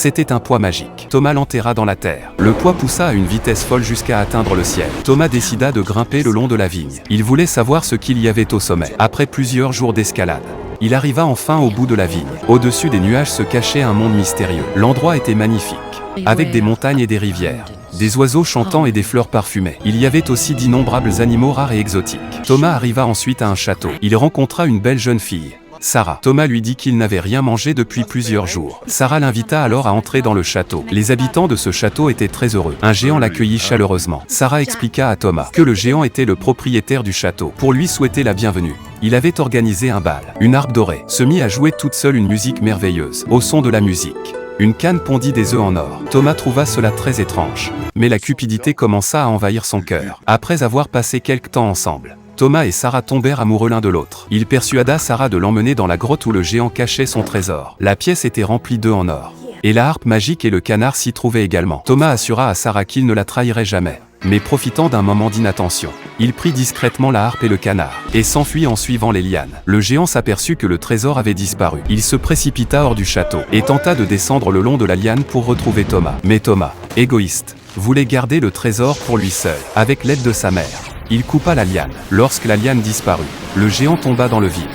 C'était un poids magique. Thomas l'enterra dans la terre. Le poids poussa à une vitesse folle jusqu'à atteindre le ciel. Thomas décida de grimper le long de la vigne. Il voulait savoir ce qu'il y avait au sommet. Après plusieurs jours d'escalade, il arriva enfin au bout de la vigne. Au-dessus des nuages se cachait un monde mystérieux. L'endroit était magnifique, avec des montagnes et des rivières, des oiseaux chantants et des fleurs parfumées. Il y avait aussi d'innombrables animaux rares et exotiques. Thomas arriva ensuite à un château. Il rencontra une belle jeune fille, Sarah. Thomas lui dit qu'il n'avait rien mangé depuis plusieurs jours. Sarah l'invita alors à entrer dans le château. Les habitants de ce château étaient très heureux. Un géant l'accueillit chaleureusement. Sarah expliqua à Thomas que le géant était le propriétaire du château. Pour lui souhaiter la bienvenue, il avait organisé un bal. Une harpe dorée se mit à jouer toute seule une musique merveilleuse. Au son de la musique, une canne pondit des œufs en or. Thomas trouva cela très étrange. Mais la cupidité commença à envahir son cœur. Après avoir passé quelque temps ensemble, Thomas et Sarah tombèrent amoureux l'un de l'autre. Il persuada Sarah de l'emmener dans la grotte où le géant cachait son trésor. La pièce était remplie d'œufs en or, et la harpe magique et le canard s'y trouvaient également. Thomas assura à Sarah qu'il ne la trahirait jamais. Mais profitant d'un moment d'inattention, il prit discrètement la harpe et le canard, et s'enfuit en suivant les lianes. Le géant s'aperçut que le trésor avait disparu. Il se précipita hors du château, et tenta de descendre le long de la liane pour retrouver Thomas. Mais Thomas, égoïste, voulait garder le trésor pour lui seul. Avec l'aide de sa mère, il coupa la liane. Lorsque la liane disparut, le géant tomba dans le vide.